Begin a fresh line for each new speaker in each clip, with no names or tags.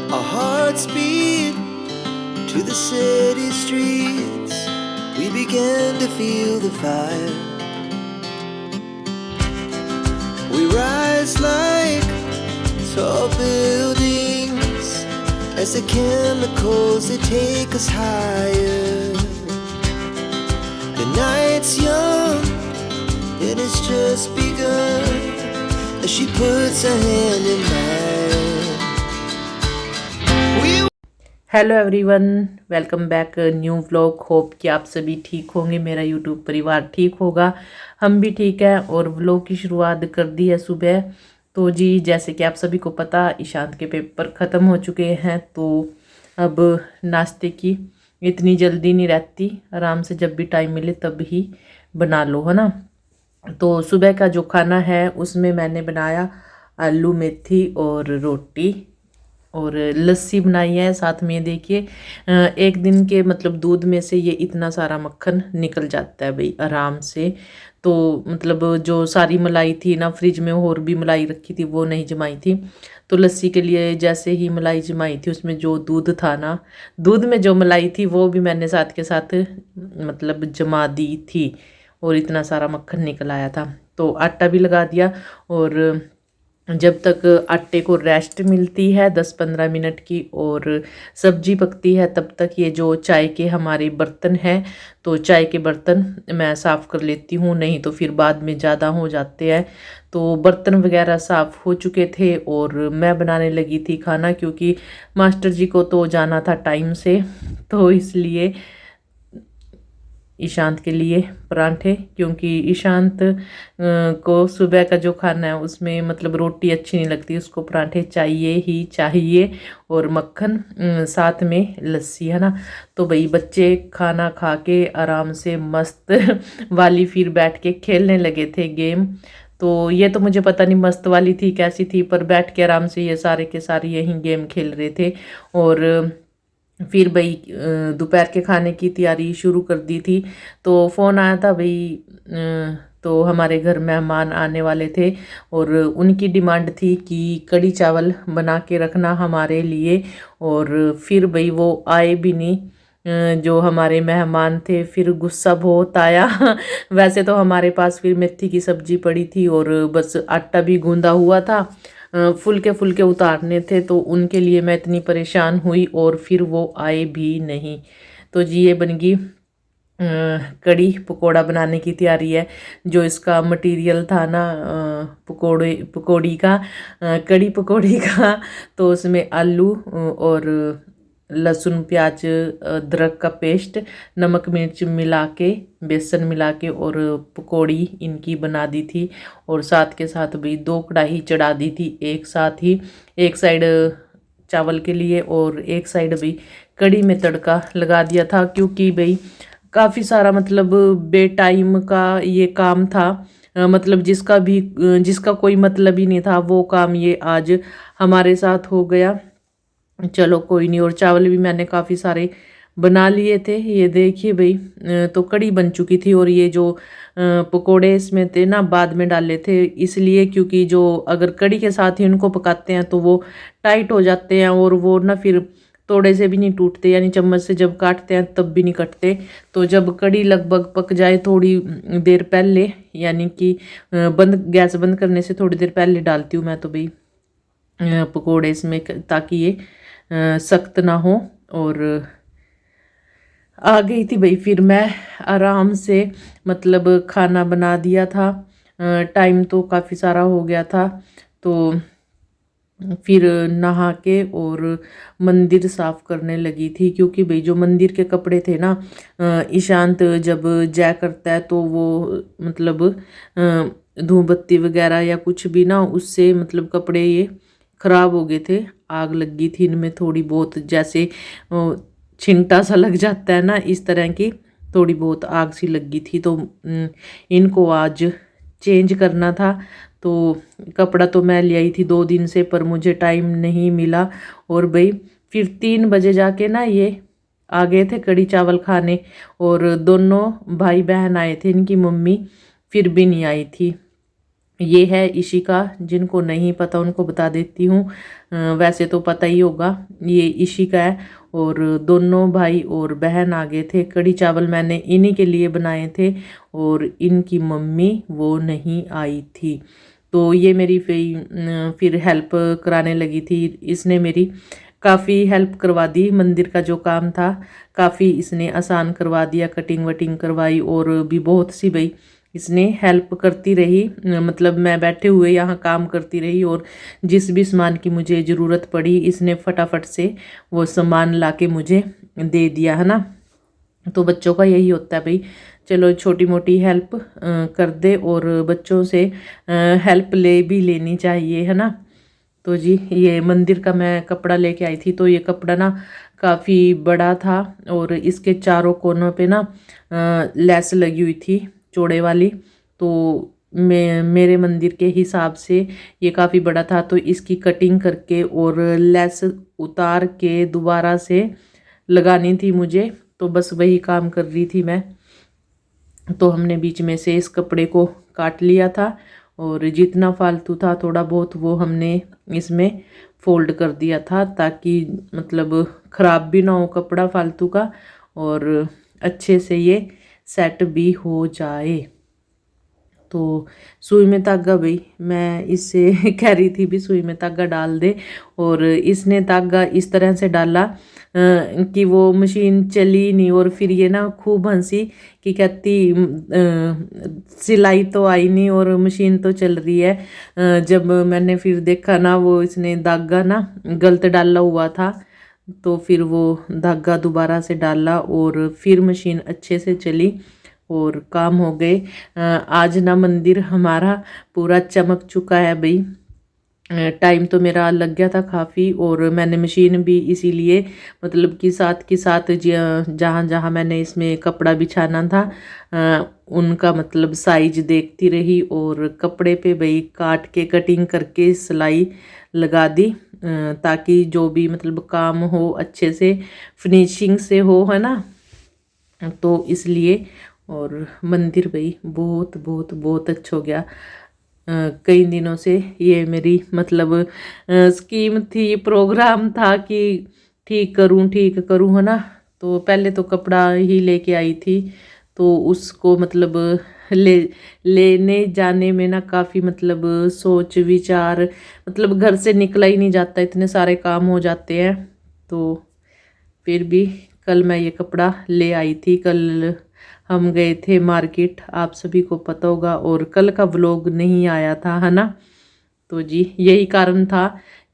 Our hearts beat to the city streets. We began to feel the fire. We rise like tall buildings as the chemicals they take us higher. The night's young and it's just begun as she puts her hand in mine.
Hello everyone, welcome back new vlog. Hope कि आप सभी ठीक होंगे, मेरा YouTube परिवार ठीक होगा, हम भी ठीक है। और व्लॉग की शुरुआत कर दी है सुबह। तो जी, जैसे कि आप सभी को पता, ईशांत के पेपर ख़त्म हो चुके हैं, तो अब नाश्ते की इतनी जल्दी नहीं रहती, आराम से जब भी टाइम मिले तब ही बना लो, है ना। तो सुबह का जो खाना है उसमें मैंने बनाया आलू मेथी और रोटी और लस्सी बनाई है साथ में। देखिए, एक दिन के मतलब दूध में से ये इतना सारा मक्खन निकल जाता है भाई आराम से। तो मतलब जो सारी मलाई थी ना, फ्रिज में और भी मलाई रखी थी वो नहीं जमाई थी, तो लस्सी के लिए जैसे ही मलाई जमाई थी उसमें जो दूध था ना, दूध में जो मलाई थी वो भी मैंने साथ के साथ मतलब जमा दी थी और इतना सारा मक्खन निकल आया था। तो आटा भी लगा दिया और जब तक आटे को रेस्ट मिलती है 10-15 मिनट की और सब्जी पकती है, तब तक ये जो चाय के हमारे बर्तन हैं, तो चाय के बर्तन मैं साफ़ कर लेती हूँ, नहीं तो फिर बाद में ज़्यादा हो जाते हैं। तो बर्तन वगैरह साफ़ हो चुके थे और मैं बनाने लगी थी खाना, क्योंकि मास्टर जी को तो जाना था टाइम से, तो इसलिए ईशांत के लिए परांठे, क्योंकि ईशांत को सुबह का जो खाना है उसमें मतलब रोटी अच्छी नहीं लगती, उसको परांठे चाहिए ही चाहिए और मक्खन साथ में लस्सी, है ना। तो भाई बच्चे खाना खा के आराम से मस्त वाली फिर बैठ के खेलने लगे थे गेम। तो ये तो मुझे पता नहीं मस्त वाली थी कैसी थी, पर बैठ के आराम से ये सारे के सारे यहीं गेम खेल रहे थे। और फिर भाई दोपहर के खाने की तैयारी शुरू कर दी थी। तो फ़ोन आया था भाई, तो हमारे घर मेहमान आने वाले थे और उनकी डिमांड थी कि कढ़ी चावल बना के रखना हमारे लिए। और फिर भाई वो आए भी नहीं, जो हमारे मेहमान थे, फिर गुस्सा बहुत आया वैसे तो हमारे पास फिर मेथी की सब्जी पड़ी थी और बस आटा भी गूंदा हुआ था, फुल्के फुल्के उतारने थे, तो उनके लिए मैं इतनी परेशान हुई और फिर वो आए भी नहीं। तो जी ये बन गई कड़ी पकोड़ा बनाने की तैयारी है। जो इसका मटेरियल था ना पकोड़ी का, कड़ी पकोड़ी का, तो उसमें आलू और लहसुन प्याज अदरक का पेस्ट, नमक मिर्च मिला के, बेसन मिला के और पकौड़ी इनकी बना दी थी। और साथ के साथ भी 2 कढ़ाई चढ़ा दी थी एक साथ ही, एक साइड चावल के लिए और एक साइड भी कड़ी में तड़का लगा दिया था, क्योंकि भाई काफ़ी सारा मतलब बेटाइम का ये काम था। मतलब जिसका कोई मतलब ही नहीं था वो काम ये आज हमारे साथ हो गया। चलो कोई नहीं। और चावल भी मैंने काफ़ी सारे बना लिए थे, ये देखिए भाई। तो कड़ी बन चुकी थी और ये जो पकोड़े इसमें थे ना बाद में डाले थे, इसलिए क्योंकि जो अगर कड़ी के साथ ही उनको पकाते हैं तो वो टाइट हो जाते हैं और वो ना फिर तोड़े से भी नहीं टूटते, यानी चम्मच से जब काटते हैं तब भी नहीं कटते। तो जब कड़ी लगभग पक जाए थोड़ी देर पहले, यानी कि गैस बंद करने से थोड़ी देर पहले डालती हूँ मैं तो भाई पकोड़े इसमें, ताकि ये सख्त ना हो। और आ गई थी भाई फिर मैं आराम से, मतलब खाना बना दिया था, टाइम तो काफ़ी सारा हो गया था। तो फिर नहा के और मंदिर साफ़ करने लगी थी, क्योंकि भाई जो मंदिर के कपड़े थे ना, ईशांत जब जय करता है तो वो मतलब धूप बत्ती वगैरह या कुछ भी ना, उससे मतलब कपड़े ये ख़राब हो गए थे, आग लग गई थी इनमें थोड़ी बहुत, जैसे छिंटा सा लग जाता है ना, इस तरह की थोड़ी बहुत आग सी लग गई थी। तो इनको आज चेंज करना था। तो कपड़ा तो मैं ले आई थी 2 दिन से, पर मुझे टाइम नहीं मिला। और भाई फिर 3 बजे जाके ना ये आ गए थे कड़ी चावल खाने, और दोनों भाई बहन आए थे, इनकी मम्मी फिर भी नहीं आई थी। ये है इशिका, जिनको नहीं पता उनको बता देती हूँ, वैसे तो पता ही होगा। ये इशिका है और दोनों भाई और बहन आ गए थे। कढ़ी चावल मैंने इन्हीं के लिए बनाए थे और इनकी मम्मी वो नहीं आई थी, तो ये मेरी फिर हेल्प कराने लगी थी। इसने मेरी काफ़ी हेल्प करवा दी, मंदिर का जो काम था काफ़ी इसने आसान करवा दिया, कटिंग वटिंग करवाई और भी बहुत सी भाई इसने हेल्प करती रही। मतलब मैं बैठे हुए यहाँ काम करती रही और जिस भी सामान की मुझे ज़रूरत पड़ी इसने फटाफट से वो सामान लाके मुझे दे दिया, है ना। तो बच्चों का यही होता है भाई, चलो छोटी मोटी हेल्प कर दे और बच्चों से हेल्प ले भी लेनी चाहिए, है ना। तो जी ये मंदिर का मैं कपड़ा लेके आई थी, तो ये कपड़ा ना काफ़ी बड़ा था और इसके चारों कोनों पे ना लेस लगी हुई थी चौड़े वाली, तो मेरे मंदिर के हिसाब से ये काफ़ी बड़ा था, तो इसकी कटिंग करके और लेस उतार के दोबारा से लगानी थी मुझे, तो बस वही काम कर रही थी मैं। तो हमने बीच में से इस कपड़े को काट लिया था और जितना फालतू था थोड़ा बहुत वो हमने इसमें फोल्ड कर दिया था, ताकि मतलब ख़राब भी ना हो कपड़ा फालतू का और अच्छे से ये सेट भी हो जाए। तो सुई में धागा भाई मैं इससे कह रही थी भी सुई में धागा डाल दे, और इसने धागा इस तरह से डाला कि वो मशीन चली नहीं, और फिर ये ना खूब हंसी कि कहती सिलाई तो आई नहीं और मशीन तो चल रही है। जब मैंने फिर देखा ना वो इसने धागा ना गलत डाला हुआ था, तो फिर वो धागा दोबारा से डाला और फिर मशीन अच्छे से चली और काम हो गए। आज ना मंदिर हमारा पूरा चमक चुका है भाई। टाइम तो मेरा लग गया था काफ़ी, और मैंने मशीन भी इसीलिए मतलब कि साथ के साथ जहाँ जहाँ मैंने इसमें कपड़ा बिछाना था उनका मतलब साइज देखती रही और कपड़े पे भाई काट के कटिंग करके सिलाई लगा दी, ताकि जो भी मतलब काम हो अच्छे से फिनिशिंग से हो, है ना। तो इसलिए और मंदिर भाई बहुत बहुत बहुत अच्छा हो गया। कई दिनों से ये मेरी मतलब स्कीम थी, प्रोग्राम था कि ठीक करूँ, है ना। तो पहले तो कपड़ा ही लेके आई थी, तो उसको मतलब लेने जाने में ना काफ़ी मतलब सोच विचार, मतलब घर से निकला ही नहीं जाता, इतने सारे काम हो जाते हैं। तो फिर भी कल मैं ये कपड़ा ले आई थी। कल हम गए थे मार्केट, आप सभी को पता होगा, और कल का व्लॉग नहीं आया था, है ना। तो जी यही कारण था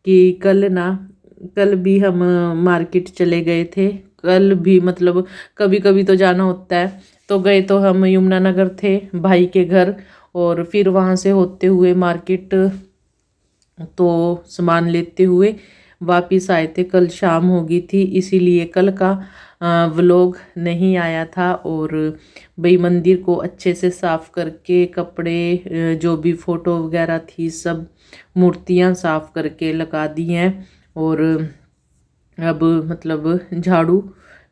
कि कल भी हम मार्केट चले गए थे। कल भी मतलब कभी कभी तो जाना होता है, तो गए तो हम यमुनानगर थे भाई के घर, और फिर वहाँ से होते हुए मार्केट तो सामान लेते हुए वापस आए थे। कल शाम हो गई थी, इसीलिए कल का व्लॉग नहीं आया था। और भाई मंदिर को अच्छे से साफ़ करके कपड़े जो भी फ़ोटो वगैरह थी सब मूर्तियाँ साफ़ करके लगा दी हैं, और अब मतलब झाड़ू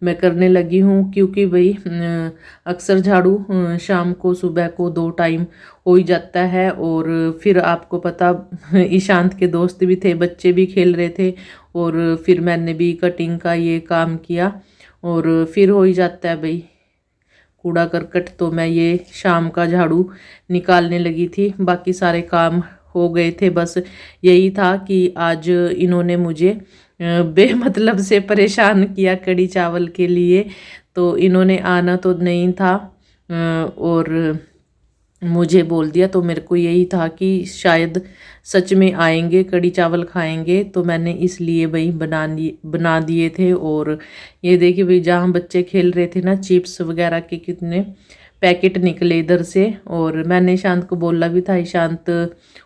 मैं करने लगी हूँ, क्योंकि भाई अक्सर झाड़ू शाम को सुबह को 2 टाइम हो ही जाता है। और फिर आपको पता ईशांत के दोस्त भी थे, बच्चे भी खेल रहे थे, और फिर मैंने भी कटिंग का ये काम किया और फिर हो ही जाता है भाई कूड़ा करकट। तो मैं ये शाम का झाड़ू निकालने लगी थी, बाकी सारे काम हो गए थे। बस यही था कि आज इन्होंने मुझे बेमतलब से परेशान किया कढ़ी चावल के लिए, तो इन्होंने आना तो नहीं था और मुझे बोल दिया, तो मेरे को यही था कि शायद सच में आएंगे कढ़ी चावल खाएंगे, तो मैंने इसलिए भाई बना दिए थे। और ये देखिए भाई जहाँ बच्चे खेल रहे थे ना, चिप्स वगैरह के कितने पैकेट निकले इधर से, और मैंने ईशांत को बोला भी था ईशांत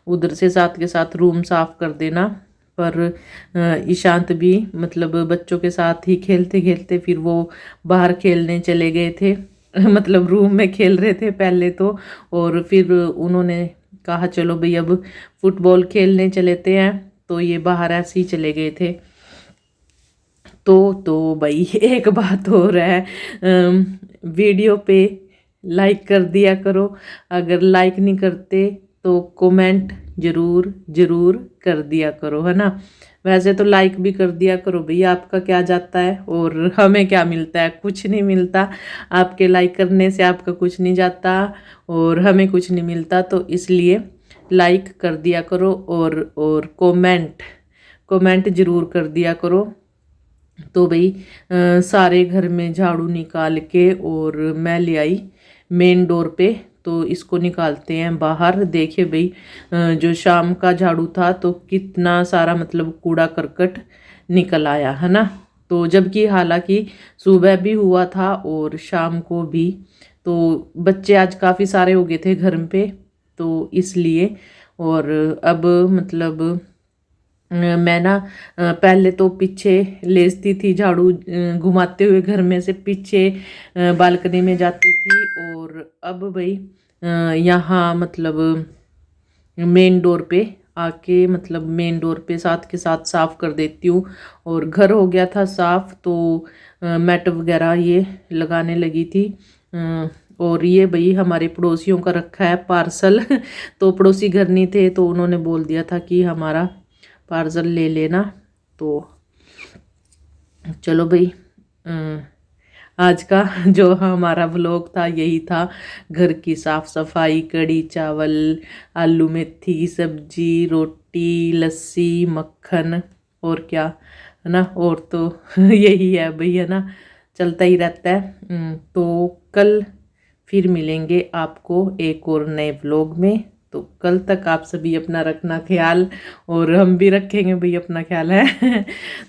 उधर से साथ के साथ रूम साफ़ कर देना, पर ईशांत भी मतलब बच्चों के साथ ही खेलते खेलते फिर वो बाहर खेलने चले गए थे मतलब रूम में खेल रहे थे पहले तो, और फिर उन्होंने कहा चलो भाई अब फुटबॉल खेलने चलेते हैं, तो ये बाहर ऐसे ही चले गए थे। तो भाई एक बात और है, वीडियो पे लाइक कर दिया करो, अगर लाइक नहीं करते तो कमेंट ज़रूर ज़रूर कर दिया करो, है ना। वैसे तो लाइक भी कर दिया करो भैया, आपका क्या जाता है और हमें क्या मिलता है, कुछ नहीं मिलता। आपके लाइक करने से आपका कुछ नहीं जाता और हमें कुछ नहीं मिलता, तो इसलिए लाइक कर दिया करो और कमेंट ज़रूर कर दिया करो। तो भाई सारे घर में झाड़ू निकाल के और मैं ले आई मेन डोर पे, तो इसको निकालते हैं बाहर। देखिए भाई जो शाम का झाड़ू था तो कितना सारा मतलब कूड़ा करकट निकल आया, है ना। तो जबकि हालांकि सुबह भी हुआ था और शाम को भी, तो बच्चे आज काफ़ी सारे हो गए थे घर पे, तो इसलिए। और अब मतलब मैं ना पहले तो पीछे लेजती थी झाड़ू घुमाते हुए, घर में से पीछे बालकनी में जाती थी, और अब भाई यहाँ मतलब मेन डोर पे आके मतलब मेन डोर पे साथ के साथ साफ़ कर देती हूँ। और घर हो गया था साफ़, तो मैट वगैरह ये लगाने लगी थी। और ये भाई हमारे पड़ोसियों का रखा है पार्सल तो पड़ोसी घर नहीं थे, तो उन्होंने बोल दिया था कि हमारा पार्सल ले लेना। तो चलो भाई आज का जो हमारा व्लॉग था यही था, घर की साफ़ सफाई, कड़ी चावल, आलू मेथी सब्जी, रोटी, लस्सी, मक्खन, और क्या है ना, और तो यही है भाई, है ना, चलता ही रहता है। तो कल फिर मिलेंगे आपको एक और नए व्लॉग में। तो कल तक आप सभी अपना रखना ख्याल, और हम भी रखेंगे भाई अपना ख्याल, है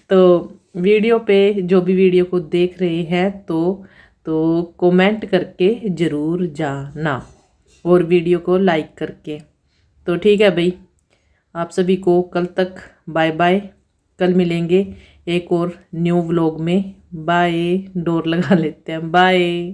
तो वीडियो पे जो भी वीडियो को देख रहे हैं तो कमेंट करके ज़रूर जाना, और वीडियो को लाइक करके। तो ठीक है भाई, आप सभी को कल तक बाय बाय। कल मिलेंगे एक और न्यू व्लॉग में। बाय, डोर लगा लेते हैं, बाय।